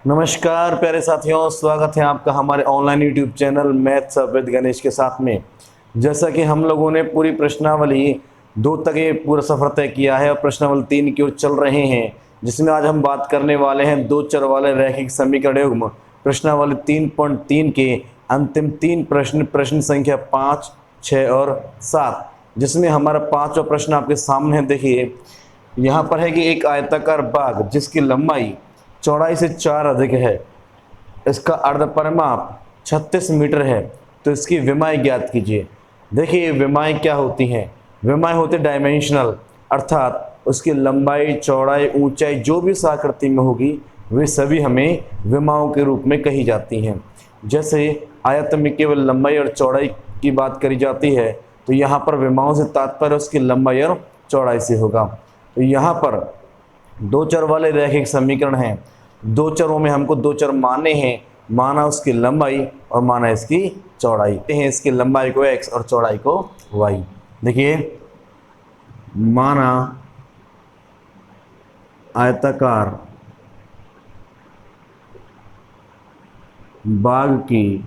नमस्कार प्यारे साथियों, स्वागत है आपका हमारे online YouTube channel maths with Ganesh के साथ में। जैसा कि हम लोगों ने पूरी प्रश्नावली 2 तक ये पूरा सफ़र तय किया है और प्रश्नावली 3 की ओर चल रहे हैं, जिसमें आज हम बात करने वाले हैं 2 चर वाले रैखिक समीकरण युग्म प्रश्नावली 3.3 के अंतिम 3 प्रश्न संख्या 5, 6 और 7, जिसमें हमारा 5वां प्रश्न आपके सामने है। देखिए यहाँ पर है कि एक आयताकार बाग जिसकी लंबाई चौड़ाई से 4 अधिक है, इसका अर्धपरिमाप 36 मीटर है, तो इसकी विमाएँ ज्ञात कीजिए। देखिए विमाएँ क्या होती हैं? विमाएँ होती डायमेंशनल, अर्थात उसकी लंबाई, चौड़ाई, ऊंचाई जो भी इस आकृति में होगी वे सभी हमें विमाओं के रूप में कही जाती हैं। जैसे आयत में केवल लंबाई और चौड़ाई की बात करी जाती है, तो यहाँ पर विमाओं से तात्पर्य उसकी लंबाई और चौड़ाई से होगा। तो यहाँ पर 2 चर वाले रैखिक समीकरण हैं। 2 चरों में हमको 2 चर माने हैं, माना उसकी लंबाई और माना इसकी चौड़ाई हैं। इसकी लंबाई को x और चौड़ाई को y। देखिए माना आयताकार बाग की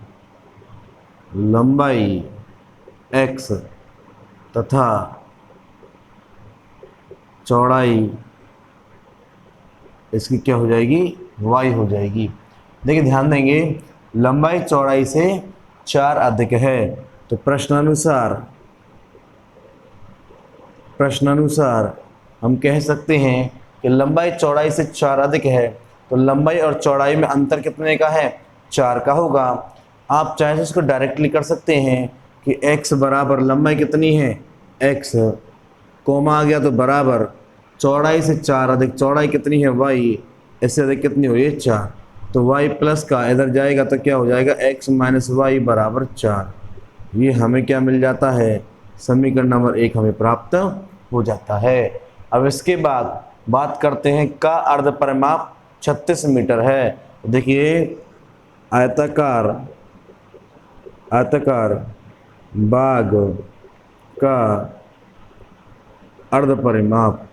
लंबाई x तथा चौड़ाई इसकी क्या हो जाएगी? y हो जाएगी। देखिए ध्यान देंगे, लंबाई चौड़ाई से 4 अधिक है, तो प्रश्नानुसार हम कह सकते हैं कि लंबाई चौड़ाई से 4 अधिक है, तो लंबाई और चौड़ाई में अंतर कितने का है? 4 का होगा। आप चाहे तो इसको डायरेक्टली कर सकते हैं कि x बराबर लंबाई कितनी है? x कोमा आ गया तो बराबर चौड़ाई से 4 अधिक चौड़ाई कितनी है? y, इससे अधिक कितनी हुई है? 4। तो y प्लस का इधर जाएगा तो क्या हो जाएगा? x माइनस वाई बराबर 4। ये हमें क्या मिल जाता है? समीकरण नंबर 1 हमें प्राप्त हो जाता है। अब इसके बाद बात करते हैं का अर्धपरिमाप 36 मीटर है। देखिए आयताकार बाग का अर्धपरिमाप,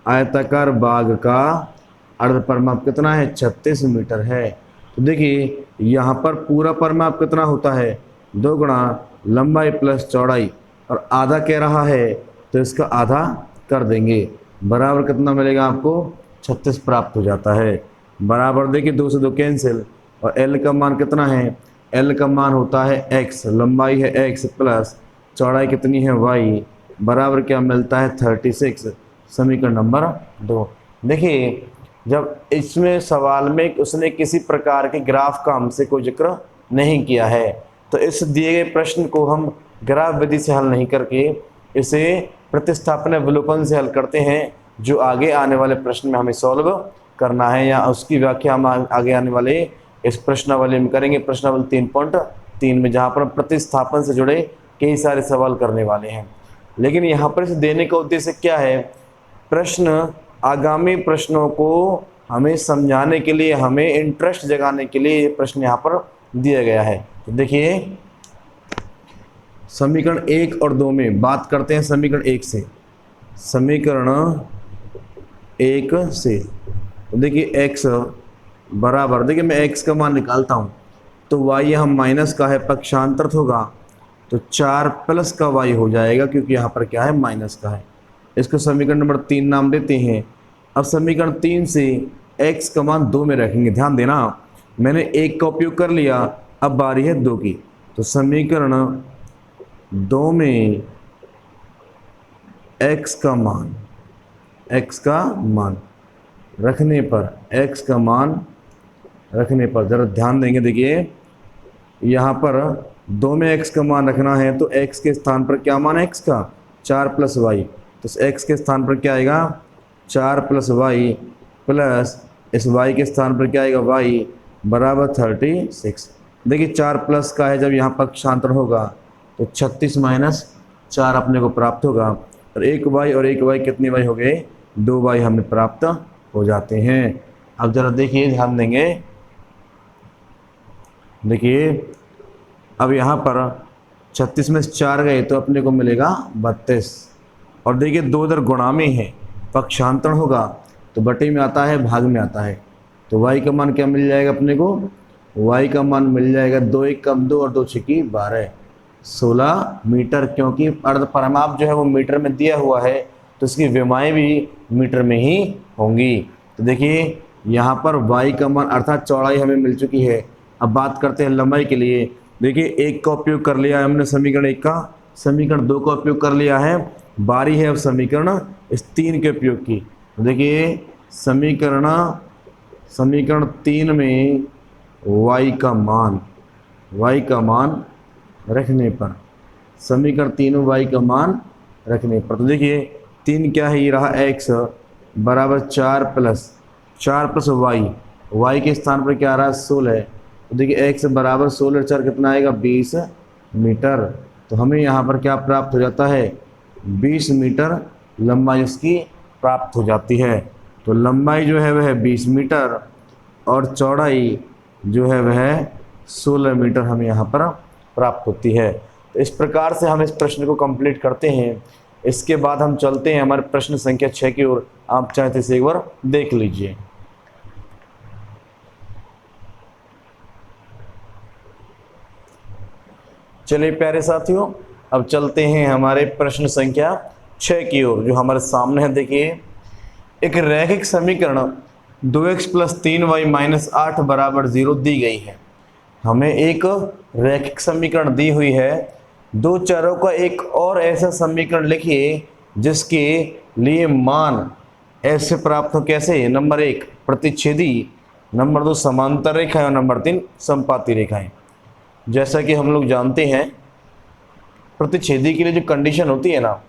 आयताकार बाग का अर्धपरिमाप कितना है? 36 मीटर है। तो देखिए यहाँ पर पूरा परिमाप कितना होता है? 2 गुणा लंबाई प्लस चौड़ाई, और आधा कह रहा है तो इसका आधा कर देंगे, बराबर कितना मिलेगा आपको? 36 प्राप्त हो जाता है। बराबर देखिए 2 से 2 कैंसिल, और L का मान कितना है? L का मान होता है x, लंबाई है x प्लस चौड़ाई कितनी है? y, बराबर क्या मिलता है? 36। समीकरण नंबर 2। देखिए जब इसमें सवाल में उसने किसी प्रकार के ग्राफ का हमसे कोई जिक्र नहीं किया है, तो इस दिए गए प्रश्न को हम ग्राफ विधि से हल नहीं करके इसे प्रतिस्थापन विलोपन से हल करते हैं, जो आगे आने वाले प्रश्न में हमें सॉल्व करना है, या उसकी व्याख्या हम आगे आने वाले इस प्रश्नावली में करेंगे, प्रश्नावली 3.3 में, जहाँ पर प्रतिस्थापन से जुड़े कई सारे सवाल करने वाले हैं। लेकिन यहाँ पर इसे देने का उद्देश्य क्या है? प्रश्न आगामी प्रश्नों को हमें समझाने के लिए, हमें इंटरेस्ट जगाने के लिए ये प्रश्न यहाँ पर दिया गया है। तो देखिए समीकरण 1 और 2 में बात करते हैं समीकरण 1 से। समीकरण 1 से तो देखिए x बराबर, देखिए मैं x का मान निकालता हूँ तो y यहाँ माइनस का है, पक्षांतरित होगा तो 4 प्लस का y हो जाएगा, क्योंकि यहाँ पर क्या है? माइनस का है। इसको समीकरण नंबर 3 नाम देते हैं। अब समीकरण 3 से x का मान 2 में रखेंगे। ध्यान देना, मैंने 1 का उपयोग कर लिया, अब बारी है 2 की। तो समीकरण 2 में x का मान रखने पर ज़रा ध्यान देंगे। देखिए यहाँ पर 2 में x का मान रखना है, तो x के स्थान पर क्या मान है x का? 4 प्लस y, तो x के स्थान पर क्या आएगा? 4 प्लस y, प्लस इस y के स्थान पर क्या आएगा? y बराबर 36। देखिए 4 प्लस का है, जब यहाँ पक्षांतर होगा तो 36 माइनस 4 अपने को प्राप्त होगा, और 1 y और 1 y कितने y हो गए? 2 y हमें प्राप्त हो जाते हैं। अब ज़रा देखिए, ध्यान देंगे, देखिए अब यहाँ पर 36 में से 4 गए तो अपने को मिलेगा 32, और देखिए 2 इधर गुणा में है, पक्षांतर होगा तो बटे में आता है, भाग में आता है, तो y का मान क्या मिल जाएगा अपने को, y का मान मिल जाएगा 2 1 कम 2 और 2 6 12 16 मीटर, क्योंकि अर्ध परिमाप जो है वो मीटर में दिया हुआ है तो इसकी विमाएँ भी मीटर में ही होंगी। तो देखिए यहाँ पर y का मान अर्थात चौड़ाई हमें मिल चुकी है। अब बात करते हैं लंबाई के लिए। देखिए एक का उपयोग कर लिया है हमने समीकरण 1 का, समीकरण 2 का उपयोग कर लिया है, बारी है अब समीकरण इस 3 के उपयोग की। तो देखिए समीकरण 3 में y का मान रखने पर, समीकरण 3 में y का मान रखने पर, तो देखिए 3 क्या है, ये रहा x बराबर 4 प्लस y के स्थान पर क्या आ रहा है 16। तो देखिए x बराबर 16 4 कितना आएगा 20 मीटर। तो हमें यहाँ पर क्या प्राप्त हो जाता है 20 मीटर लंबाई इसकी प्राप्त हो जाती है। तो लंबाई जो है वह 20 मीटर और चौड़ाई जो है वह 16 मीटर हमें यहाँ पर प्राप्त होती है। तो इस प्रकार से हम इस प्रश्न को कंप्लीट करते हैं। इसके बाद हम चलते हैं हमारे प्रश्न संख्या 6 की ओर। आप चाहे तो इसे एक बार देख लीजिए। चलिए प्यारे साथियों, अब चलते हैं हमारे प्रश्न संख्या 6 की ओर जो हमारे सामने है। देखिए एक रैखिक समीकरण 2x + 3y - 8 = 0 दी गई है। हमें एक रैखिक समीकरण दी हुई है, दो चरों का एक और ऐसा समीकरण लिखिए जिसके लिए मान ऐसे प्राप्त हो। कैसे, नंबर 1 प्रतिच्छेदी, नंबर 2 समांतर रेखाएं और नंबर 3 समपाती रेखाएं। जैसा कि हम लोग जानते हैं प्रतिच्छेदी के लिए जो कंडीशन होती है ना,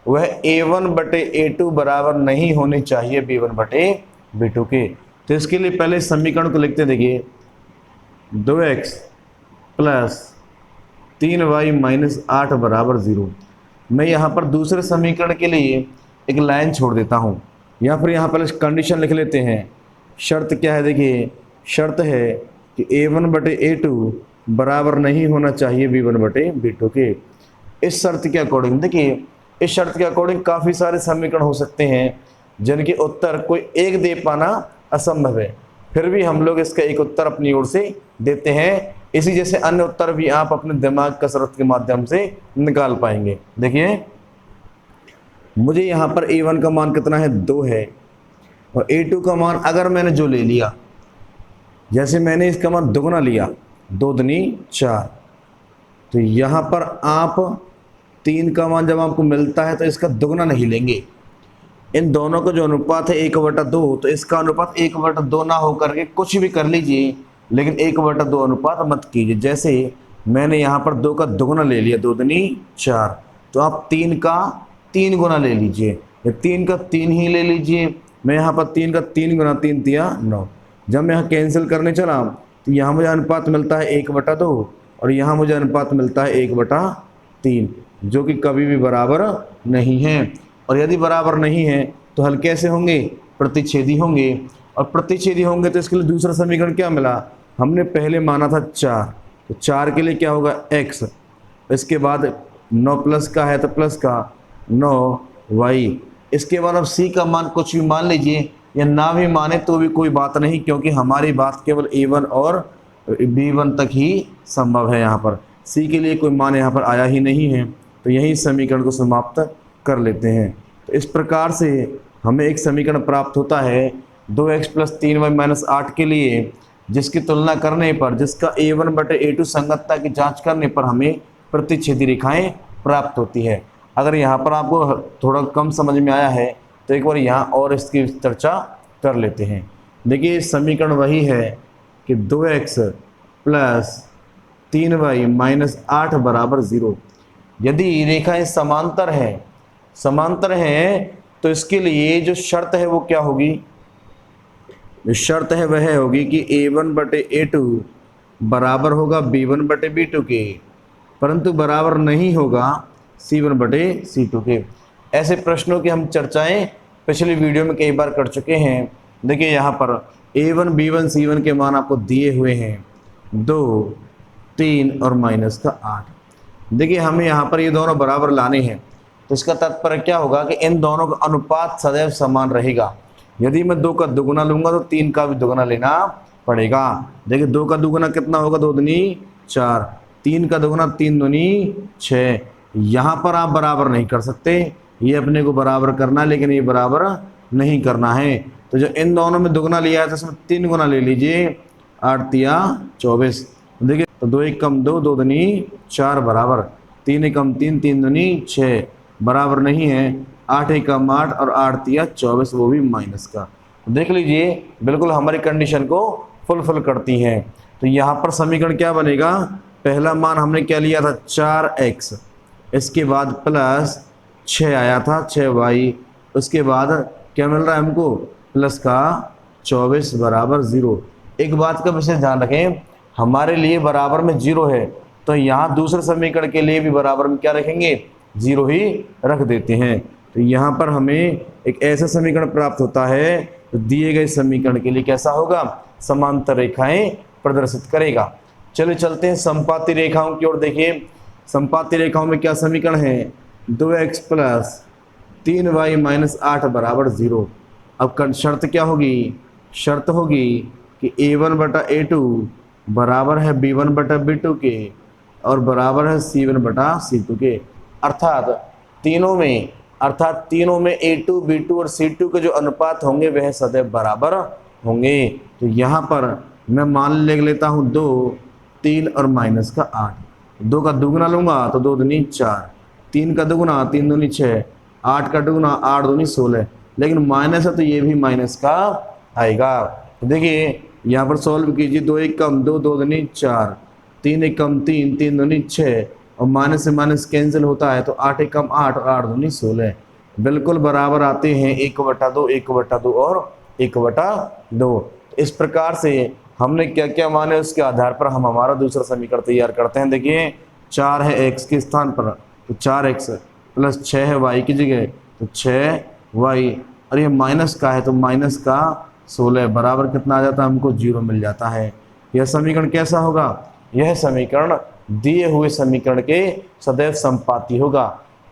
वह a1/a2 बराबर नहीं होनी चाहिए b1/b2 के। तो इसके लिए पहले समीकरण को लिखते हैं। देखिए 2x + 3y - 8 = 0। मैं यहाँ पर दूसरे समीकरण के लिए एक लाइन छोड़ देता हूँ, या फिर यहाँ पर कंडीशन लिख लेते हैं। शर्त क्या है, देखिए शर्त है कि a1/a2 बराबर नहीं होना चाहिए b1/b2 के। इस शर्त के अकॉर्डिंग, देखिए इस शर्त के अकॉर्डिंग काफ़ी सारे समीकरण हो सकते हैं जिनके उत्तर कोई एक दे पाना असंभव है, फिर भी हम लोग इसका एक उत्तर अपनी ओर से देते हैं। इसी जैसे अन्य उत्तर भी आप अपने दिमाग कसरत के माध्यम से निकाल पाएंगे। देखिए मुझे यहाँ पर a1 का मान कितना है 2 है, और a2 का मान अगर मैंने जो ले लिया, जैसे मैंने इसका मान दुगना लिया 2 दूनी 4, तो यहाँ पर आप 3 का मान जब आपको मिलता है तो इसका दुगना नहीं लेंगे। इन दोनों का जो अनुपात है 1/2, तो इसका अनुपात 1/2 ना होकर के कुछ भी कर लीजिए, लेकिन 1/2 अनुपात मत कीजिए। जैसे मैंने यहाँ पर 2 का दुगना ले लिया 2 दूनी 4, तो आप 3 का 3 गुना ले लीजिए, या 3 का 3 ही ले लीजिए। मैं यहाँ पर 3 का 3 गुना 3 तिया 9। जब मैं यहाँ कैंसिल करने चला तो यहाँ मुझे अनुपात मिलता है 1/2 और यहाँ मुझे अनुपात मिलता है 1/3, जो कि कभी भी बराबर नहीं है। और यदि बराबर नहीं है तो हल कैसे होंगे, प्रतिच्छेदी होंगे। और प्रतिच्छेदी होंगे तो इसके लिए दूसरा समीकरण क्या मिला, हमने पहले माना था 4, तो 4 के लिए क्या होगा x, इसके बाद 9 प्लस का है तो प्लस का 9y। इसके बाद अब c का मान कुछ भी मान लीजिए या ना भी माने तो भी कोई बात नहीं, क्योंकि हमारी बात केवल a1 और b1 तक ही संभव है। यहाँ पर c के लिए कोई मान यहाँ पर आया ही नहीं है, तो यही समीकरण को समाप्त कर लेते हैं। तो इस प्रकार से हमें एक समीकरण प्राप्त होता है 2x + 3y - 8 के लिए, जिसकी तुलना करने पर, जिसका a1/a2 संगतता की जांच करने पर हमें प्रतिच्छेदी रेखाएं प्राप्त होती है। अगर यहाँ पर आपको थोड़ा कम समझ में आया है तो एक बार यहाँ और इसकी चर्चा कर लेते हैं। देखिए समीकरण वही है कि 2x + 3y - 8 = 0। यदि रेखाएं समांतर हैं तो इसके लिए जो शर्त है वो क्या होगी, जो शर्त है वह होगी कि a1/a2 बराबर होगा b1/b2 के, परंतु बराबर नहीं होगा c1/c2 के। ऐसे प्रश्नों की हम चर्चाएं पिछली वीडियो में कई बार कर चुके हैं। देखिए यहाँ पर a1 b1 c1 के मान आपको दिए हुए हैं 2 3 और -8। देखिए हमें यहाँ पर ये दोनों बराबर लाने हैं, तो इसका तात्पर्य क्या होगा कि इन दोनों का अनुपात सदैव समान रहेगा। यदि मैं 2 का दुगुना लूंगा तो 3 का भी दुगुना लेना पड़ेगा। देखिए 2 का दुगुना कितना होगा, 2 दूनी 4, 3 का दुगुना 3 दूनी 6। यहाँ पर आप बराबर नहीं कर सकते, ये अपने को बराबर करना है, लेकिन ये बराबर नहीं करना है। तो जो इन दोनों में दुगुना लिया है तो इसमें 3 गुना ले लीजिए, 8 तिया 24। देखिए तो 2 एक कम 2, 2 दूनी 4 बराबर, 3 एक कम 3, 3 दूनी 6 बराबर नहीं है, 8 एक कम 8 और 8 तिया 24, वो भी माइनस का। देख लीजिए बिल्कुल हमारी कंडीशन को फुलफिल करती हैं। तो यहाँ पर समीकरण क्या बनेगा, पहला मान हमने क्या लिया था 4x, इसके बाद प्लस 6 आया था 6y, उसके बाद क्या मिल रहा है हमको प्लस का 24 बराबर 0। एक बात का विशेष ध्यान रखें, हमारे लिए बराबर में 0 है, तो यहाँ दूसरे समीकरण के लिए भी बराबर में क्या रखेंगे, 0 ही रख देते हैं। तो यहाँ पर हमें एक ऐसा समीकरण प्राप्त होता है तो दिए गए समीकरण के लिए कैसा होगा, समांतर रेखाएं प्रदर्शित करेगा। चलिए चलते हैं संपाती रेखाओं की ओर। देखिए संपाती रेखाओं में क्या समीकरण है, 2x प्लस 3y माइनस 8 बराबर 0। अब शर्त क्या होगी, शर्त होगी कि a1 बटा a2 बराबर है b1 बटा b2 के और बराबर है c1 बटा c2 के। अर्थात तीनों में a2 b2 और c2 के जो अनुपात होंगे वह सदैव बराबर होंगे। तो यहाँ पर मैं मान ले लेता हूँ 2, 3 और माइनस का 8। 2 का दुगुना लूंगा तो 2 दूनी 4, 3 का दुगुना 3 दूनी 6, 8 का दुगुना 8 दूनी 16, लेकिन माइनस है तो ये भी माइनस का आएगा। तो देखिए यहाँ पर सॉल्व कीजिए, 2 एक कम 2, 2 दूनी 4, 3 एक कम 3, 3 दूनी 6 और माइनस से माइनस कैंसिल होता है तो 8 एक कम 8 और 8 दूनी 16 बिल्कुल बराबर आते हैं 1/2, 1/2 और 1/2। इस प्रकार से हमने क्या क्या माने उसके आधार पर हम हमारा दूसरा समीकरण तैयार करते हैं। देखिए 4 है x के स्थान पर तो 4x प्लस 6 है y की जगह तो 6y, और ये माइनस का है तो माइनस का 16 बराबर कितना आ जाता है, हमको 0 मिल जाता है। यह समीकरण कैसा होगा, यह समीकरण दिए हुए समीकरण के सदैव संपाती होगा।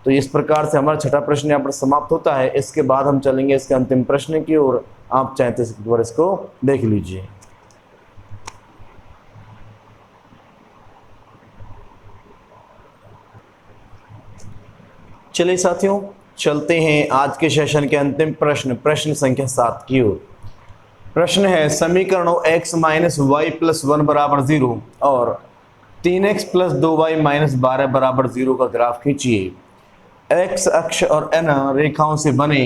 तो इस प्रकार से हमारा छठा प्रश्न यहाँ पर समाप्त होता है। इसके बाद हम चलेंगे इसके अंतिम प्रश्न की ओर। आप चाहें तो एक बार इसको देख लीजिए। चलिए साथियों चलते हैं आज के सेशन के अंतिम प्रश्न संख्या 7 की ओर। प्रश्न है समीकरणों x माइनस वाई प्लस 1 बराबर 0 और 3x प्लस 2y माइनस 12 बराबर 0 का ग्राफ खींचिए। x अक्ष और n रेखाओं से बने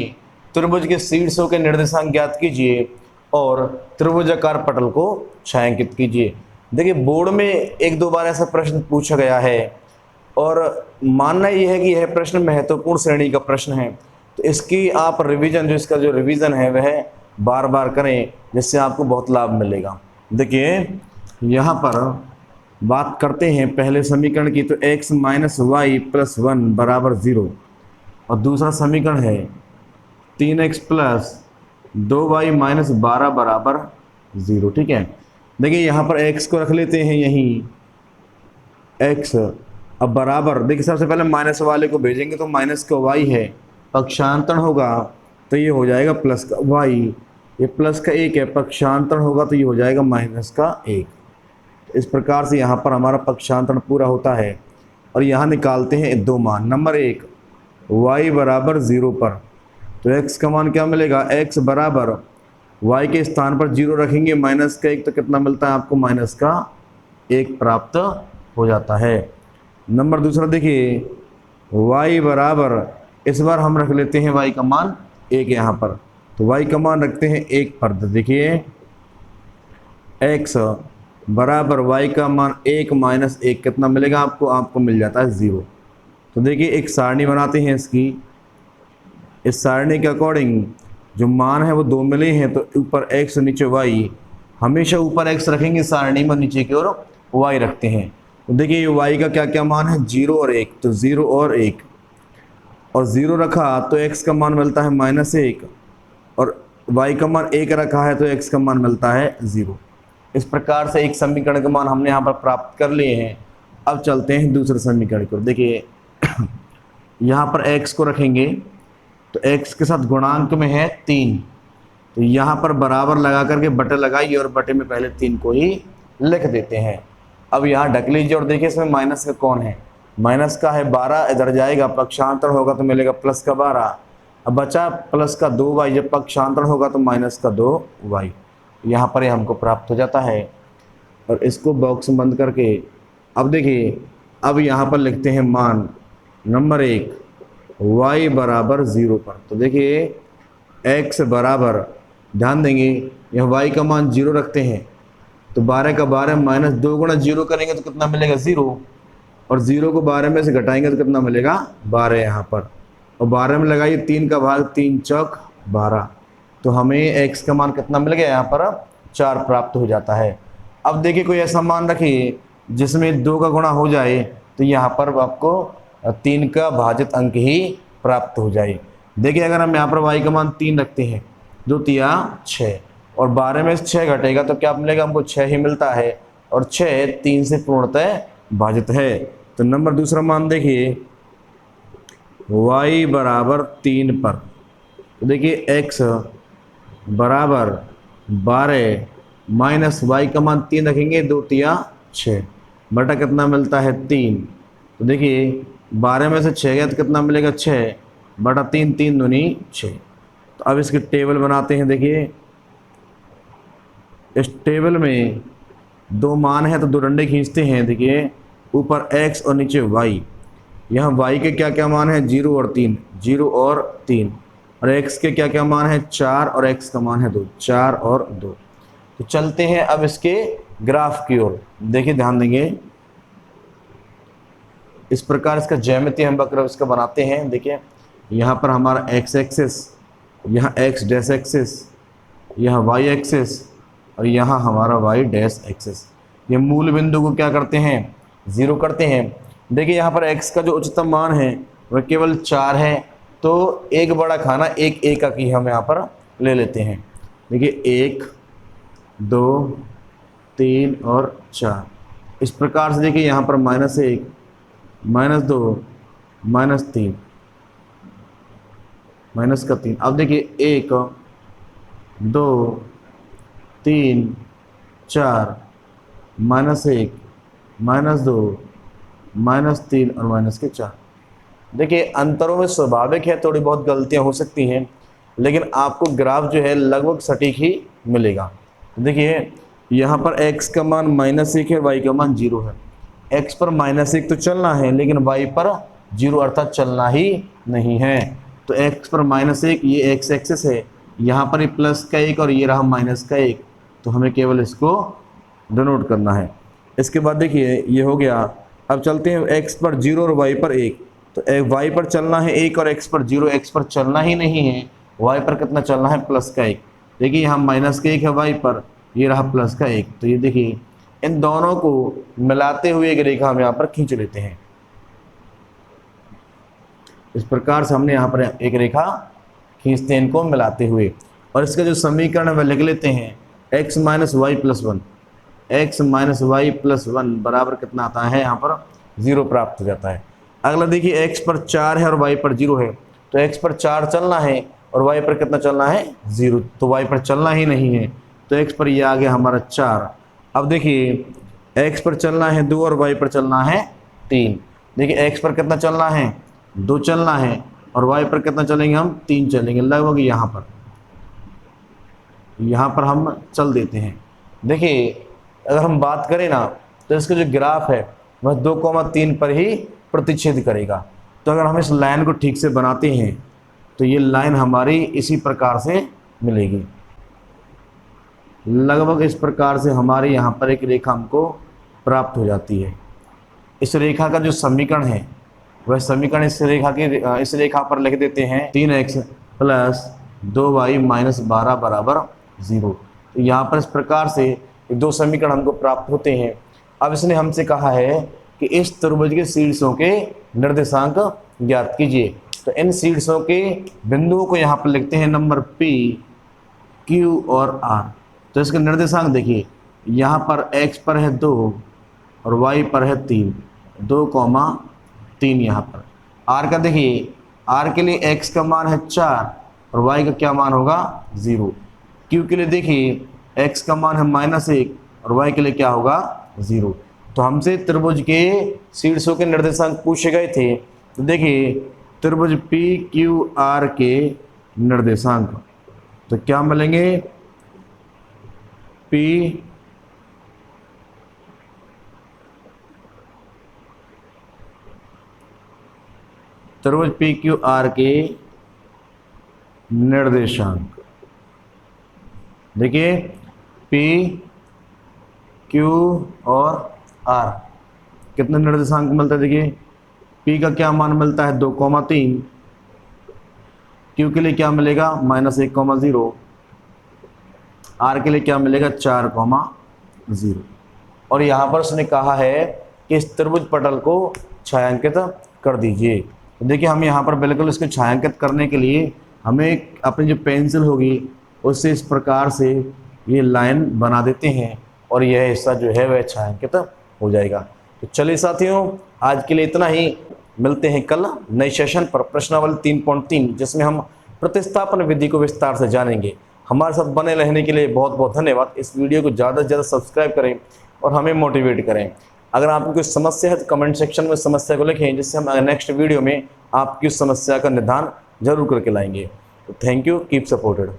त्रिभुज के शीर्षों के निर्देशांक ज्ञात कीजिए और त्रिभुजाकार पटल को छायांकित कीजिए। देखिए बोर्ड में एक दो बार ऐसा प्रश्न पूछा गया है और मानना यह है कि यह प्रश्न महत्वपूर्ण श्रेणी का प्रश्न है, तो इसकी आप रिवीजन इसका जो रिवीजन है वह बार बार करें, जिससे आपको बहुत लाभ मिलेगा। देखिए यहाँ पर बात करते हैं पहले समीकरण की, तो x माइनस वाई प्लस 1 बराबर 0 और दूसरा समीकरण है 3x प्लस 2y माइनस 12 बराबर 0। ठीक है, देखिए यहाँ पर x को रख लेते हैं यहीं x, अब बराबर देखिए सबसे पहले माइनस वाले को भेजेंगे तो माइनस का y है, पक्षांतरण होगा तो ये हो जाएगा प्लस का y, ये प्लस का 1 है, पक्षांतरण होगा तो ये हो जाएगा माइनस का 1। इस प्रकार से यहाँ पर हमारा पक्षांतरण पूरा होता है और यहाँ निकालते हैं दो मान। नंबर 1 y बराबर 0 पर तो x का मान क्या मिलेगा, x बराबर y के स्थान पर 0 रखेंगे, माइनस का 1 तो कितना मिलता है आपको, माइनस का 1 प्राप्त हो जाता है। नंबर दूसरा देखिए y बराबर, इस बार हम रख लेते हैं y का मान 1 यहाँ पर, तो y का मान रखते हैं 1 पर। देखिए x बराबर y का मान 1 माइनस 1 कितना मिलेगा आपको, आपको मिल जाता है 0। तो देखिए एक सारणी बनाते हैं इसकी, इस सारणी के अकॉर्डिंग जो मान है वो 2 मिले हैं तो ऊपर x नीचे y, हमेशा ऊपर x रखेंगे सारणी में, नीचे की ओर y रखते हैं। तो देखिए y का क्या क्या मान है, 0 और 1, तो 0 और 1 और 0 रखा तो x का मान मिलता है माइनस 1 और y का मान 1 रखा है तो x का मान मिलता है 0। इस प्रकार से एक समीकरण का मान हमने यहाँ पर प्राप्त कर लिए हैं। अब चलते हैं दूसरे समीकरण को। देखिए यहाँ पर x को रखेंगे तो x के साथ गुणांक में है 3, तो यहाँ पर बराबर लगा करके बटे लगाइए और बटे में पहले 3 को ही लिख देते हैं। अब यहाँ ढक लीजिए और देखिए इसमें माइनस का कौन है, माइनस का है 12, इधर जाएगा पक्षांतर होगा तो मिलेगा प्लस का 12। अब बचा प्लस का 2y, जब पक्षांतर होगा तो माइनस का 2y। यहाँ पर ये हमको प्राप्त हो जाता है। और इसको बॉक्स बंद करके अब देखिए, अब यहाँ पर लिखते हैं मान नंबर 1 y बराबर 0 पर। तो देखिए x बराबर, ध्यान देंगे यह y का मान 0 रखते हैं तो 12 का 12 माइनस 2 गुणा 0 करेंगे तो कितना मिलेगा 0, और 0 को 12 में से घटाएंगे तो कितना मिलेगा 12 यहाँ पर, और 12 में लगाइए 3 का भाग, 3 चौक 12, तो हमें x का मान कितना मिल गया यहाँ पर 4 प्राप्त हो जाता है। अब देखिए कोई ऐसा मान रखिए जिसमें 2 का गुणा हो जाए तो यहाँ पर आपको 3 का भाजित अंक ही प्राप्त हो जाए। देखिए अगर हम यहाँ पर y का मान 3 रखते हैं, 2 तिया 6, और 12 में से 6 घटेगा तो क्या मिलेगा हमको 6 ही मिलता है, और 6 3 से पूर्णतः भाजित है। तो नंबर दूसरा मान देखिए y बराबर 3 पर। तो देखिए x बराबर 12 माइनस y का मान 3 रखेंगे, 2 तिया 6, बटा कितना मिलता है 3। तो देखिए 12 में से 6 गया तो कितना मिलेगा 6 बटा 3, 3 दूनी 6। तो अब इसकी टेबल बनाते हैं। देखिए इस टेबल में 2 मान है तो 2 डंडे खींचते हैं। देखिए ऊपर x और नीचे y, यहाँ y के क्या क्या मान है 0 और 3, 0 और 3, और x के क्या क्या मान है 4 और x का मान है 2, 4 और 2। तो चलते हैं अब इसके ग्राफ की ओर। देखिए ध्यान देंगे इस प्रकार इसका ज्यामितीय हम वक्र इसका बनाते हैं। देखिए यहाँ पर हमारा x एक्सिस, यहाँ x डैश एक्सिस, यहाँ y एक्सिस, और यहाँ हमारा y डैश एक्सिस। ये मूल बिंदु को क्या करते हैं 0 करते हैं। देखिए यहाँ पर x का जो उच्चतम मान है वह केवल 4 है, तो एक बड़ा खाना एक एकक ही हम यहाँ पर ले लेते हैं। देखिए 1 2 3 और 4, इस प्रकार से देखिए यहाँ पर -1 -2 -3 -3। अब देखिए 1 2 3 4 -1 -2 -3 और -4। देखिए अंतरों में स्वाभाविक है थोड़ी बहुत गलतियां हो सकती हैं, लेकिन आपको ग्राफ जो है लगभग सटीक ही मिलेगा। देखिए यहाँ पर x का मान -1 है, y का मान 0 है। x पर -1 तो चलना है लेकिन y पर 0 अर्थात चलना ही नहीं है। तो x पर -1 ये x एक्सिस है, यहाँ पर ये प्लस का 1 और ये रहा माइनस का 1, तो हमें केवल इसको डिनोट करना है। इसके बाद देखिए ये हो गया। अब चलते हैं x पर 0 और y पर 1, तो y पर चलना है 1 और x पर 0, x पर चलना ही नहीं है, y पर कितना चलना है प्लस का 1। देखिए यहाँ माइनस का 1 है y पर, ये रहा प्लस का 1, तो ये देखिए इन दोनों को मिलाते हुए एक रेखा हम यहाँ पर खींच लेते हैं। इस प्रकार से हमने यहाँ पर एक रेखा खींचते हैं इनको मिलाते हुए, और इसका जो समीकरण है वह लिख लेते हैं x minus y plus 1, x minus y plus 1 बराबर कितना आता है यहाँ पर 0 प्राप्त हो जाता है। अगला देखिए x पर 4 है और y पर 0 है, तो x पर 4 चलना है और y पर कितना चलना है 0, तो y पर चलना ही नहीं है, तो x पर ये आ गया हमारा 4। अब देखिए x पर चलना है 2 और y पर चलना है 3। देखिए x पर कितना चलना है 2 चलना है और y पर कितना चलेंगे हम 3 चलेंगे, लगभग यहाँ पर हम चल देते हैं। देखिए अगर हम बात करें ना तो इसका जो ग्राफ है वह 2,3 पर ही प्रतिच्छेद करेगा। तो अगर हम इस लाइन को ठीक से बनाते हैं तो ये लाइन हमारी इसी प्रकार से मिलेगी, लगभग इस प्रकार से हमारे यहाँ पर एक रेखा हमको प्राप्त हो जाती है। इस रेखा का जो समीकरण है वह समीकरण इस रेखा पर लिख देते हैं 3x प्लस 2y माइनस 12 बराबर 0। तो यहाँ पर इस प्रकार से 2 समीकरण हमको प्राप्त होते हैं। अब इसने हमसे कहा है कि इस त्रिभुज के शीर्षों के निर्देशांक ज्ञात कीजिए। तो इन शीर्षों के बिंदुओं को यहाँ पर लिखते हैं नंबर P, Q और R। तो इसके निर्देशांक देखिए, यहाँ पर x पर है 2 और y पर है 3, 2,3 यहाँ पर। r का देखिए, r के लिए x का मान है 4 और y का क्या मान होगा 0। क्यू के लिए देखिए x का मान है -1 और y के लिए क्या होगा 0। तो हमसे त्रिभुज के शीर्षों के निर्देशांक पूछे गए थे। तो देखिए त्रिभुज पी क्यू आर के निर्देशांक तो क्या मिलेंगे, पी त्रिभुज पी क्यू आर के निर्देशांक, देखिए पी क्यू और आर कितने निर्देशांक मिलता है। देखिए पी का क्या मान मिलता है 2,3, क्यू के लिए क्या मिलेगा -1,0, आर के लिए क्या मिलेगा 4,0। और यहाँ पर उसने कहा है कि इस त्रिभुज पटल को छायांकित कर दीजिए। तो देखिए हम यहाँ पर बिल्कुल इसको छायांकित करने के लिए हमें अपनी जो पेंसिल होगी उससे इस प्रकार से ये लाइन बना देते हैं और यह हिस्सा जो है वह छायांकित हो जाएगा। तो चलिए साथियों आज के लिए इतना ही, मिलते हैं कल नए सेशन पर प्रश्नावली 3.3 जिसमें हम प्रतिस्थापन विधि को विस्तार से जानेंगे। हमारे साथ बने रहने के लिए बहुत बहुत धन्यवाद। इस वीडियो को ज़्यादा से ज़्यादा सब्सक्राइब करें और हमें मोटिवेट करें। अगर आपको कोई समस्या है तो कमेंट सेक्शन में समस्या को लिखें, जिससे हम नेक्स्ट वीडियो में आपकी उस समस्या का निदान जरूर करके लाएंगे। तो थैंक यू, कीप सपोर्टेड।